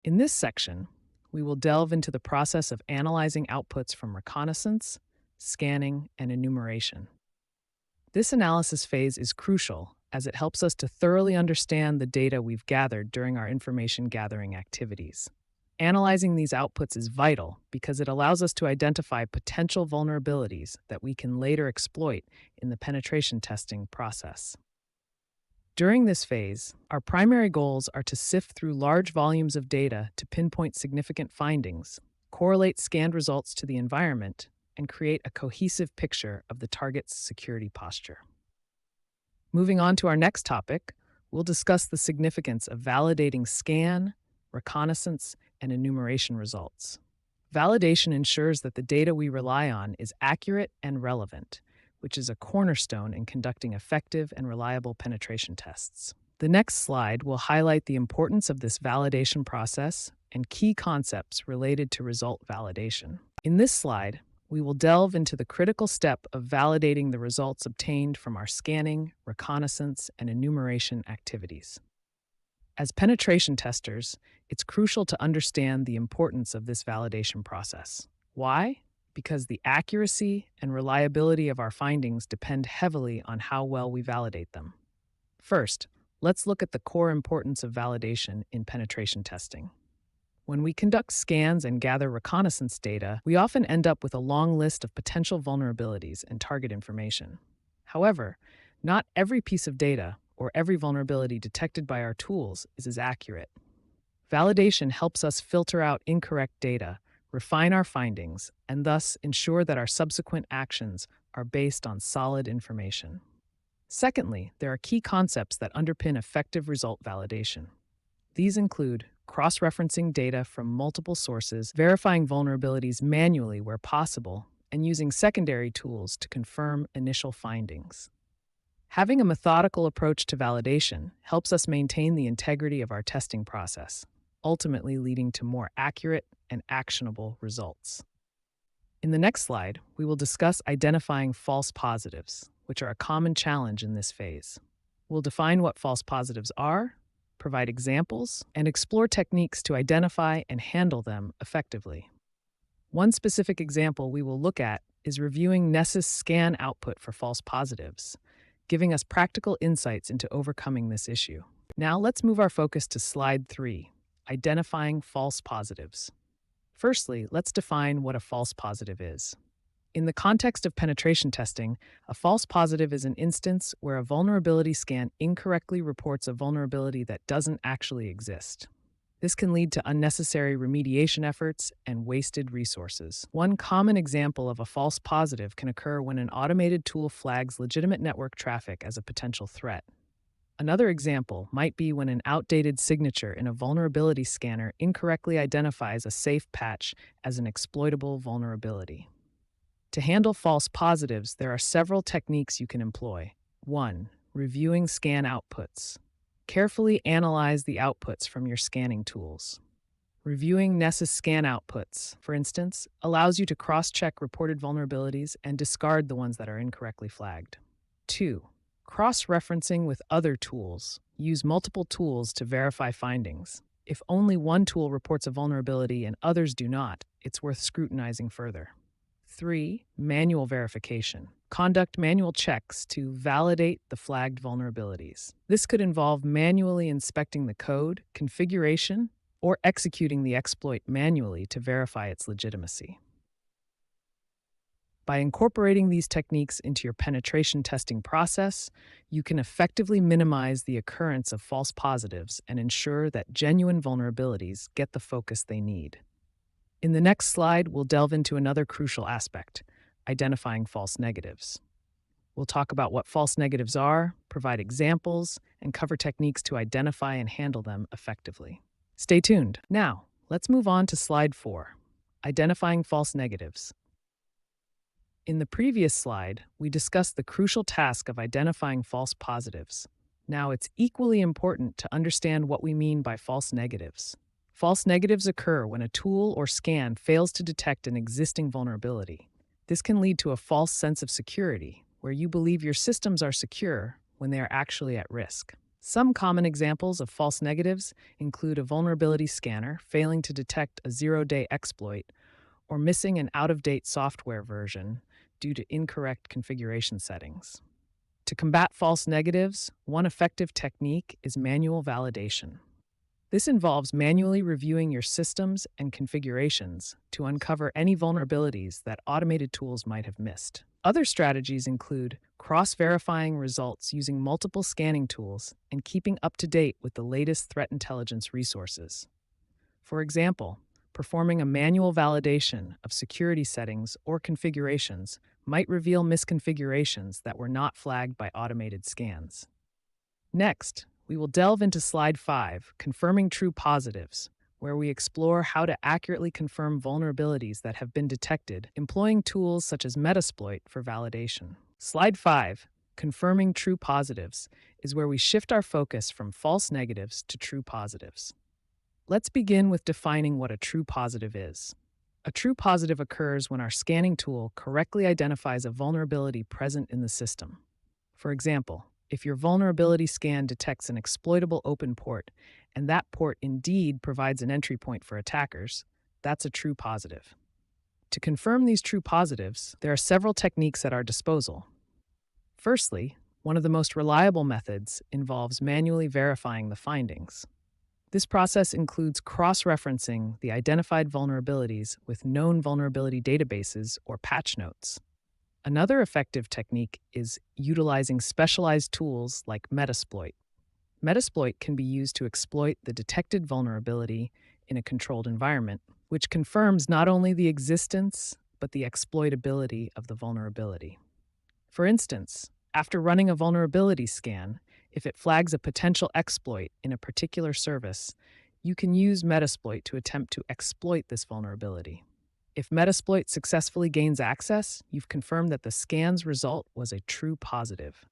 In this section, we will delve into the process of analyzing outputs from reconnaissance, scanning, and enumeration. This analysis phase is crucial as it helps us to thoroughly understand the data we've gathered during our information gathering activities. Analyzing these outputs is vital because it allows us to identify potential vulnerabilities that we can later exploit in the penetration testing process. During this phase, our primary goals are to sift through large volumes of data to pinpoint significant findings, correlate scanned results to the environment, and create a cohesive picture of the target's security posture. Moving on to our next topic, we'll discuss the significance of validating scan, reconnaissance, and enumeration results. Validation ensures that the data we rely on is accurate and relevant, which is a cornerstone in conducting effective and reliable penetration tests. The next slide will highlight the importance of this validation process and key concepts related to result validation. In this slide, we will delve into the critical step of validating the results obtained from our scanning, reconnaissance, and enumeration activities. As penetration testers, it's crucial to understand the importance of this validation process. Why? Because the accuracy and reliability of our findings depend heavily on how well we validate them. First, let's look at the core importance of validation in penetration testing. When we conduct scans and gather reconnaissance data, we often end up with a long list of potential vulnerabilities and target information. However, not every piece of data or every vulnerability detected by our tools is as accurate. Validation helps us filter out incorrect data, refine our findings, and thus ensure that our subsequent actions are based on solid information. Secondly, there are key concepts that underpin effective result validation. These include cross-referencing data from multiple sources, verifying vulnerabilities manually where possible, and using secondary tools to confirm initial findings. Having a methodical approach to validation helps us maintain the integrity of our testing process, ultimately leading to more accurate and actionable results. In the next slide, we will discuss identifying false positives, which are a common challenge in this phase. We'll define what false positives are, provide examples, and explore techniques to identify and handle them effectively. One specific example we will look at is reviewing Nessus scan output for false positives, giving us practical insights into overcoming this issue. Now let's move our focus to slide 3, identifying false positives. Firstly, let's define what a false positive is. In the context of penetration testing, a false positive is an instance where a vulnerability scan incorrectly reports a vulnerability that doesn't actually exist. This can lead to unnecessary remediation efforts and wasted resources. One common example of a false positive can occur when an automated tool flags legitimate network traffic as a potential threat. Another example might be when an outdated signature in a vulnerability scanner incorrectly identifies a safe patch as an exploitable vulnerability. To handle false positives, there are several techniques you can employ. 1. Reviewing scan outputs. Carefully analyze the outputs from your scanning tools. Reviewing Nessus scan outputs, for instance, allows you to cross-check reported vulnerabilities and discard the ones that are incorrectly flagged. 2. Cross-referencing with other tools. Use multiple tools to verify findings. If only one tool reports a vulnerability and others do not, it's worth scrutinizing further. 3. Manual verification. Conduct manual checks to validate the flagged vulnerabilities. This could involve manually inspecting the code, configuration, or executing the exploit manually to verify its legitimacy. By incorporating these techniques into your penetration testing process, you can effectively minimize the occurrence of false positives and ensure that genuine vulnerabilities get the focus they need. In the next slide, we'll delve into another crucial aspect, identifying false negatives. We'll talk about what false negatives are, provide examples, and cover techniques to identify and handle them effectively. Stay tuned. Now, let's move on to slide 4, identifying false negatives. In the previous slide, we discussed the crucial task of identifying false positives. Now, it's equally important to understand what we mean by false negatives. False negatives occur when a tool or scan fails to detect an existing vulnerability. This can lead to a false sense of security, where you believe your systems are secure when they are actually at risk. Some common examples of false negatives include a vulnerability scanner failing to detect a zero-day exploit or missing an out-of-date software version due to incorrect configuration settings. To combat false negatives, one effective technique is manual validation. This involves manually reviewing your systems and configurations to uncover any vulnerabilities that automated tools might have missed. Other strategies include cross-verifying results using multiple scanning tools and keeping up to date with the latest threat intelligence resources. For example, performing a manual validation of security settings or configurations might reveal misconfigurations that were not flagged by automated scans. Next, we will delve into Slide 5, Confirming True Positives, where we explore how to accurately confirm vulnerabilities that have been detected, employing tools such as Metasploit for validation. Slide 5, Confirming True Positives, is where we shift our focus from false negatives to true positives. Let's begin with defining what a true positive is. A true positive occurs when our scanning tool correctly identifies a vulnerability present in the system. For example, if your vulnerability scan detects an exploitable open port, and that port indeed provides an entry point for attackers, that's a true positive. To confirm these true positives, there are several techniques at our disposal. Firstly, one of the most reliable methods involves manually verifying the findings. This process includes cross-referencing the identified vulnerabilities with known vulnerability databases or patch notes. Another effective technique is utilizing specialized tools like Metasploit. Metasploit can be used to exploit the detected vulnerability in a controlled environment, which confirms not only the existence but the exploitability of the vulnerability. For instance, after running a vulnerability scan, if it flags a potential exploit in a particular service, you can use Metasploit to attempt to exploit this vulnerability. If Metasploit successfully gains access, you've confirmed that the scan's result was a true positive.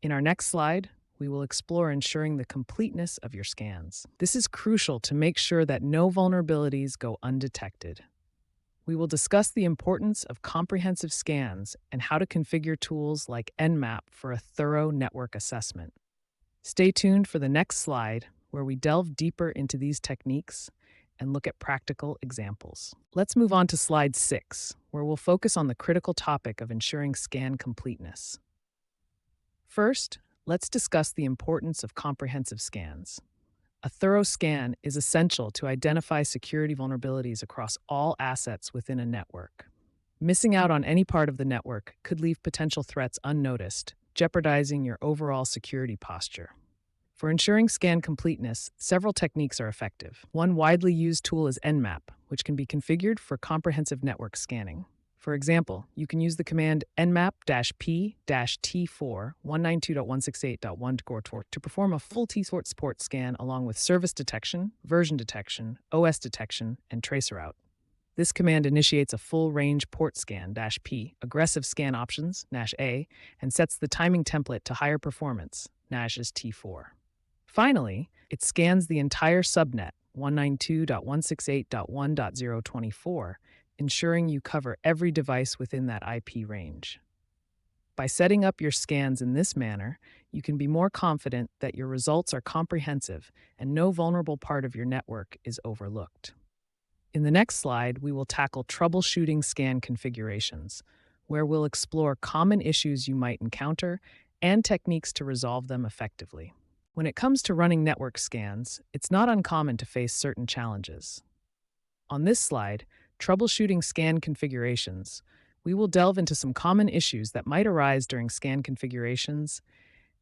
In our next slide, we will explore ensuring the completeness of your scans. This is crucial to make sure that no vulnerabilities go undetected. We will discuss the importance of comprehensive scans and how to configure tools like Nmap for a thorough network assessment. Stay tuned for the next slide, where we delve deeper into these techniques and look at practical examples. Let's move on to Slide 6, where we'll focus on the critical topic of ensuring scan completeness. First, let's discuss the importance of comprehensive scans. A thorough scan is essential to identify security vulnerabilities across all assets within a network. Missing out on any part of the network could leave potential threats unnoticed, jeopardizing your overall security posture. For ensuring scan completeness, several techniques are effective. One widely used tool is Nmap, which can be configured for comprehensive network scanning. For example, you can use the command nmap-p-t4 192.168.1 to perform a full T-sort support scan along with service detection, version detection, OS detection, and traceroute. This command initiates a full-range port scan -p, aggressive scan options -a, and sets the timing template to higher performance -as T4. Finally, it scans the entire subnet 192.168.1.024, ensuring you cover every device within that IP range. By setting up your scans in this manner, you can be more confident that your results are comprehensive and no vulnerable part of your network is overlooked. In the next slide, we will tackle troubleshooting scan configurations, where we'll explore common issues you might encounter and techniques to resolve them effectively. When it comes to running network scans, it's not uncommon to face certain challenges. On this slide, Troubleshooting Scan Configurations, we will delve into some common issues that might arise during scan configurations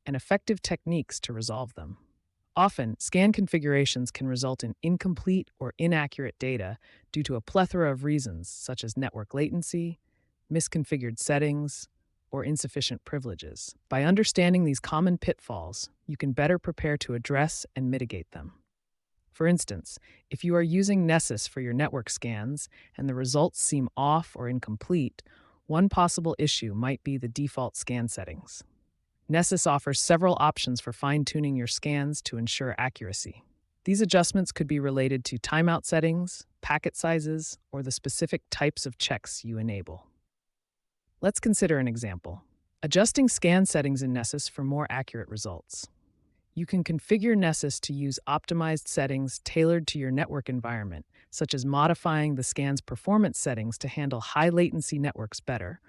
and effective techniques to resolve them. Often, scan configurations can result in incomplete or inaccurate data due to a plethora of reasons, such as network latency, misconfigured settings, or insufficient privileges. By understanding these common pitfalls, you can better prepare to address and mitigate them. For instance, if you are using Nessus for your network scans and the results seem off or incomplete, one possible issue might be the default scan settings. Nessus offers several options for fine-tuning your scans to ensure accuracy. These adjustments could be related to timeout settings, packet sizes, or the specific types of checks you enable. Let's consider an example. Adjusting scan settings in Nessus for more accurate results. You can configure Nessus to use optimized settings tailored to your network environment, such as modifying the scan's performance settings to handle high latency networks better,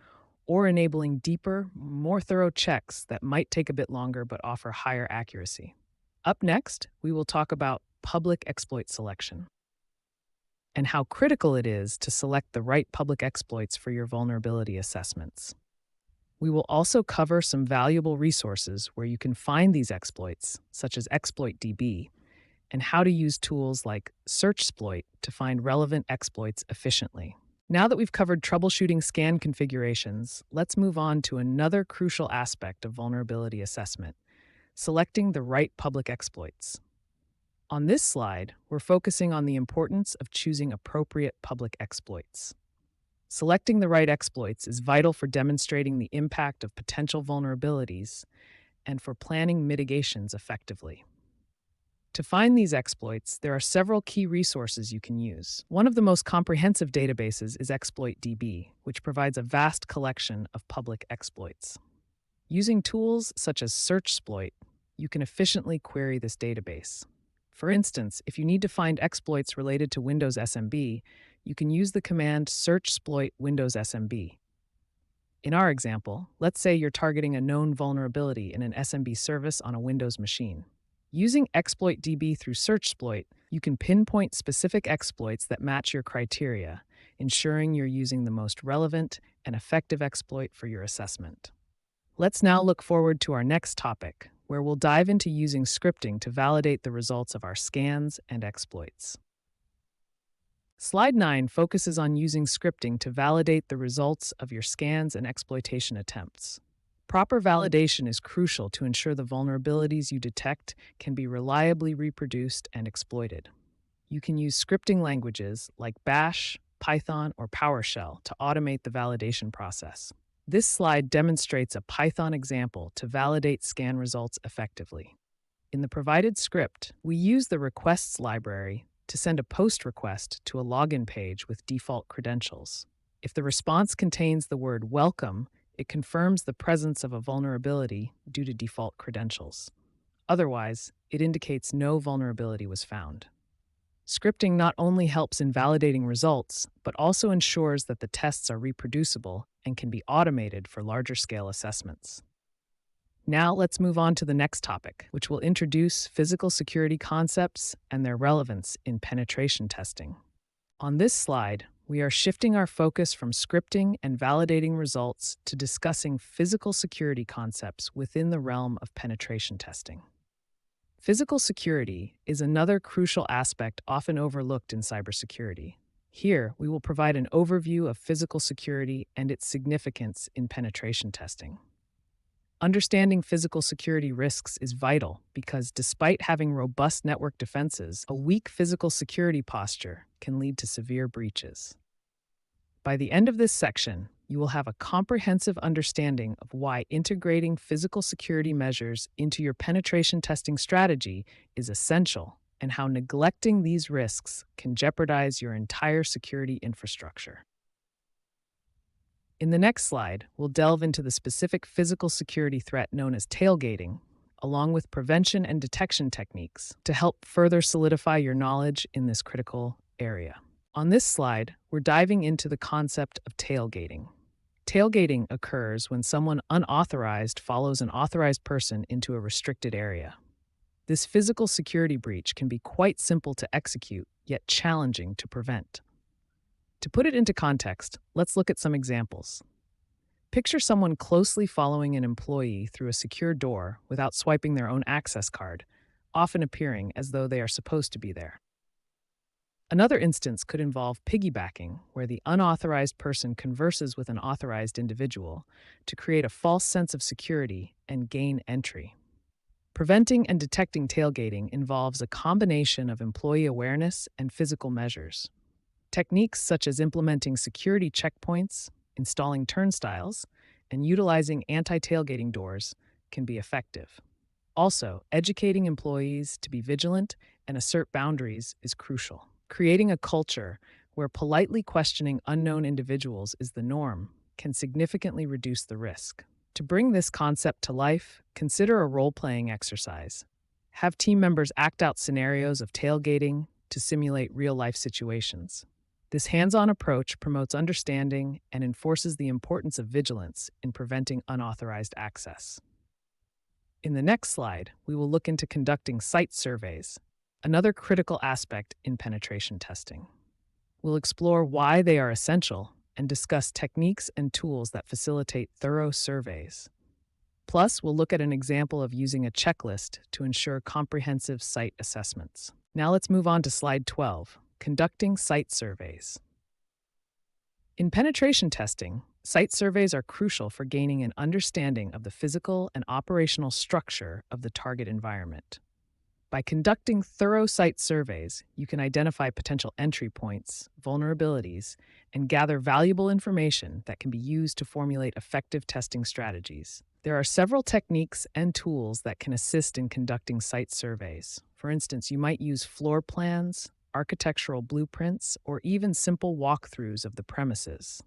or enabling deeper, more thorough checks that might take a bit longer but offer higher accuracy. Up next, we will talk about public exploit selection and how critical it is to select the right public exploits for your vulnerability assessments. We will also cover some valuable resources where you can find these exploits, such as ExploitDB, and how to use tools like SearchSploit to find relevant exploits efficiently. Now that we've covered troubleshooting scan configurations, let's move on to another crucial aspect of vulnerability assessment: selecting the right public exploits. On this slide, we're focusing on the importance of choosing appropriate public exploits. Selecting the right exploits is vital for demonstrating the impact of potential vulnerabilities and for planning mitigations effectively. To find these exploits, there are several key resources you can use. One of the most comprehensive databases is ExploitDB, which provides a vast collection of public exploits. Using tools such as SearchSploit, you can efficiently query this database. For instance, if you need to find exploits related to Windows SMB, you can use the command SearchSploit Windows SMB. In our example, let's say you're targeting a known vulnerability in an SMB service on a Windows machine. Using ExploitDB through SearchSploit, you can pinpoint specific exploits that match your criteria, ensuring you're using the most relevant and effective exploit for your assessment. Let's now look forward to our next topic, where we'll dive into using scripting to validate the results of our scans and exploits. Slide 9 focuses on using scripting to validate the results of your scans and exploitation attempts. Proper validation is crucial to ensure the vulnerabilities you detect can be reliably reproduced and exploited. You can use scripting languages like Bash, Python, or PowerShell to automate the validation process. This slide demonstrates a Python example to validate scan results effectively. In the provided script, we use the requests library to send a post request to a login page with default credentials. If the response contains the word welcome, it confirms the presence of a vulnerability due to default credentials. Otherwise, it indicates no vulnerability was found. Scripting not only helps in validating results, but also ensures that the tests are reproducible and can be automated for larger scale assessments. Now let's move on to the next topic, which will introduce physical security concepts and their relevance in penetration testing. On this slide, we are shifting our focus from scripting and validating results to discussing physical security concepts within the realm of penetration testing. Physical security is another crucial aspect often overlooked in cybersecurity. Here, we will provide an overview of physical security and its significance in penetration testing. Understanding physical security risks is vital because, despite having robust network defenses, a weak physical security posture can lead to severe breaches. By the end of this section, you will have a comprehensive understanding of why integrating physical security measures into your penetration testing strategy is essential and how neglecting these risks can jeopardize your entire security infrastructure. In the next slide, we'll delve into the specific physical security threat known as tailgating, along with prevention and detection techniques to help further solidify your knowledge in this critical area. On this slide, we're diving into the concept of tailgating. Tailgating occurs when someone unauthorized follows an authorized person into a restricted area. This physical security breach can be quite simple to execute, yet challenging to prevent. To put it into context, let's look at some examples. Picture someone closely following an employee through a secure door without swiping their own access card, often appearing as though they are supposed to be there. Another instance could involve piggybacking, where the unauthorized person converses with an authorized individual to create a false sense of security and gain entry. Preventing and detecting tailgating involves a combination of employee awareness and physical measures. Techniques such as implementing security checkpoints, installing turnstiles, and utilizing anti-tailgating doors can be effective. Also, educating employees to be vigilant and assert boundaries is crucial. Creating a culture where politely questioning unknown individuals is the norm can significantly reduce the risk. To bring this concept to life, consider a role-playing exercise. Have team members act out scenarios of tailgating to simulate real-life situations. This hands-on approach promotes understanding and enforces the importance of vigilance in preventing unauthorized access. In the next slide, we will look into conducting site surveys, another critical aspect in penetration testing. We'll explore why they are essential and discuss techniques and tools that facilitate thorough surveys. Plus, we'll look at an example of using a checklist to ensure comprehensive site assessments. Now let's move on to slide 12, conducting site surveys. In penetration testing, site surveys are crucial for gaining an understanding of the physical and operational structure of the target environment. By conducting thorough site surveys, you can identify potential entry points, vulnerabilities, and gather valuable information that can be used to formulate effective testing strategies. There are several techniques and tools that can assist in conducting site surveys. For instance, you might use floor plans, architectural blueprints, or even simple walkthroughs of the premises.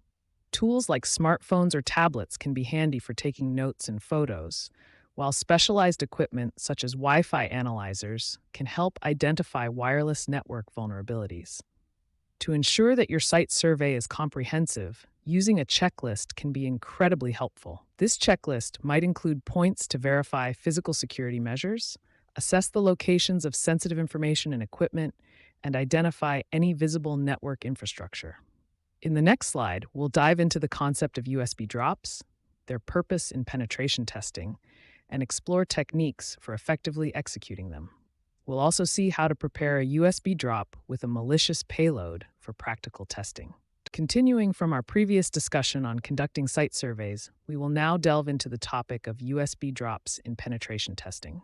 Tools like smartphones or tablets can be handy for taking notes and photos, while specialized equipment such as Wi-Fi analyzers can help identify wireless network vulnerabilities. To ensure that your site survey is comprehensive, using a checklist can be incredibly helpful. This checklist might include points to verify physical security measures, assess the locations of sensitive information and equipment, and identify any visible network infrastructure. In the next slide, we'll dive into the concept of USB drops, their purpose in penetration testing, and explore techniques for effectively executing them. We'll also see how to prepare a USB drop with a malicious payload for practical testing. Continuing from our previous discussion on conducting site surveys, we will now delve into the topic of USB drops in penetration testing.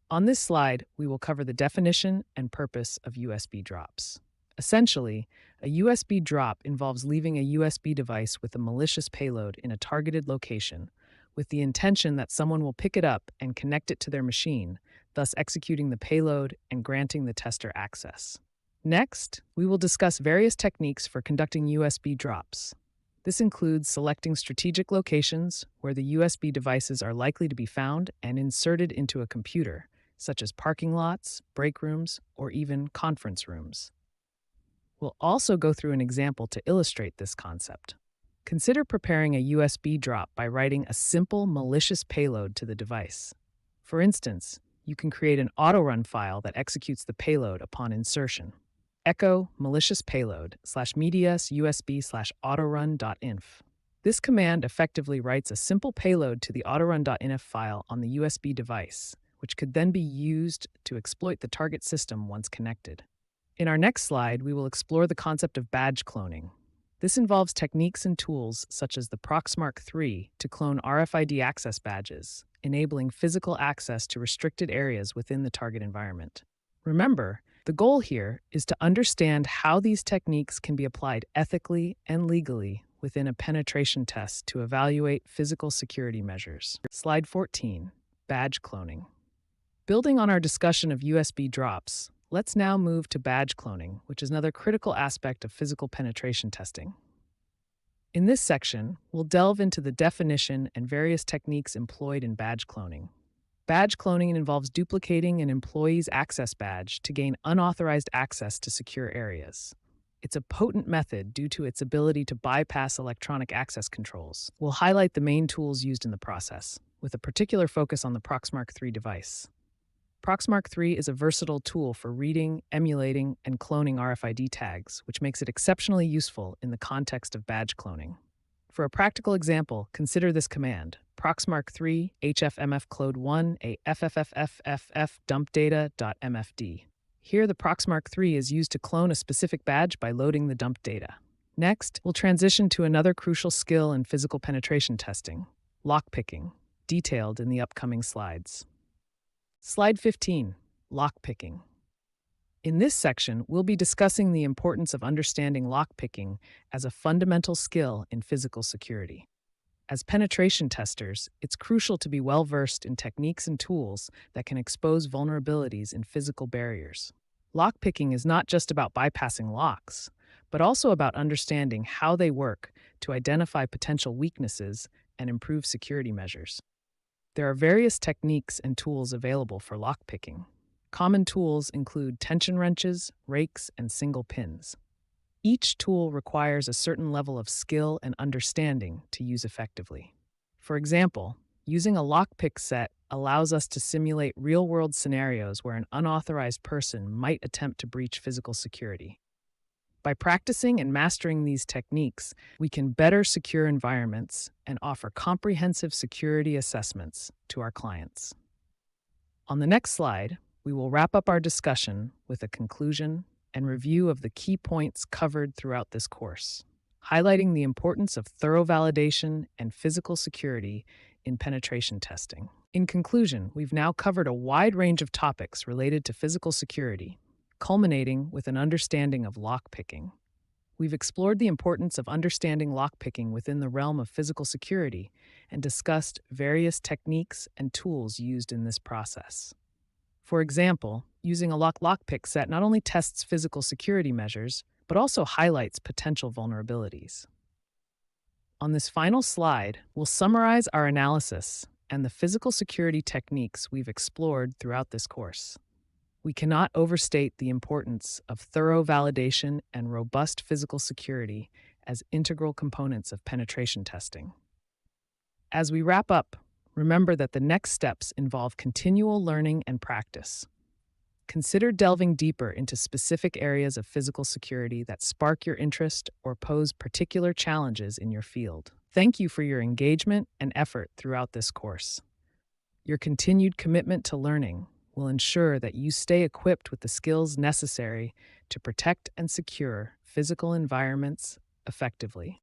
On this slide, we will cover the definition and purpose of USB drops. Essentially, a USB drop involves leaving a USB device with a malicious payload in a targeted location, with the intention that someone will pick it up and connect it to their machine, thus executing the payload and granting the tester access. Next, we will discuss various techniques for conducting USB drops. This includes selecting strategic locations where the USB devices are likely to be found and inserted into a computer, such as parking lots, break rooms, or even conference rooms. We'll also go through an example to illustrate this concept. Consider preparing a USB drop by writing a simple malicious payload to the device. For instance, you can create an autorun file that executes the payload upon insertion. Echo malicious payload /medias usb/autorun.inf. This command effectively writes a simple payload to the autorun.inf file on the USB device, which could then be used to exploit the target system once connected. In our next slide, we will explore the concept of badge cloning. This involves techniques and tools such as the Proxmark 3 to clone RFID access badges, enabling physical access to restricted areas within the target environment. Remember, the goal here is to understand how these techniques can be applied ethically and legally within a penetration test to evaluate physical security measures. Slide 14, badge cloning. Building on our discussion of USB drops, let's now move to badge cloning, which is another critical aspect of physical penetration testing. In this section, we'll delve into the definition and various techniques employed in badge cloning. Badge cloning involves duplicating an employee's access badge to gain unauthorized access to secure areas. It's a potent method due to its ability to bypass electronic access controls. We'll highlight the main tools used in the process, with a particular focus on the Proxmark 3 device. Proxmark 3 is a versatile tool for reading, emulating, and cloning RFID tags, which makes it exceptionally useful in the context of badge cloning. For a practical example, consider this command: Proxmark 3 hfmfclode1 a ffffff dumpdata.mfd. Here, the Proxmark 3 is used to clone a specific badge by loading the dump data. Next, we'll transition to another crucial skill in physical penetration testing: lockpicking, detailed in the upcoming slides. Slide 15, lockpicking. In this section, we'll be discussing the importance of understanding lockpicking as a fundamental skill in physical security. As penetration testers, it's crucial to be well-versed in techniques and tools that can expose vulnerabilities in physical barriers. Lockpicking is not just about bypassing locks, but also about understanding how they work to identify potential weaknesses and improve security measures. There are various techniques and tools available for lockpicking. Common tools include tension wrenches, rakes, and single pins. Each tool requires a certain level of skill and understanding to use effectively. For example, using a lockpick set allows us to simulate real-world scenarios where an unauthorized person might attempt to breach physical security. By practicing and mastering these techniques, we can better secure environments and offer comprehensive security assessments to our clients. On the next slide, we will wrap up our discussion with a conclusion and review of the key points covered throughout this course, highlighting the importance of thorough validation and physical security in penetration testing. In conclusion, we've now covered a wide range of topics related to physical security, culminating with an understanding of lockpicking. We've explored the importance of understanding lockpicking within the realm of physical security and discussed various techniques and tools used in this process. For example, using a lockpick set not only tests physical security measures, but also highlights potential vulnerabilities. On this final slide, we'll summarize our analysis and the physical security techniques we've explored throughout this course. We cannot overstate the importance of thorough validation and robust physical security as integral components of penetration testing. As we wrap up, remember that the next steps involve continual learning and practice. Consider delving deeper into specific areas of physical security that spark your interest or pose particular challenges in your field. Thank you for your engagement and effort throughout this course. Your continued commitment to learning will ensure that you stay equipped with the skills necessary to protect and secure physical environments effectively.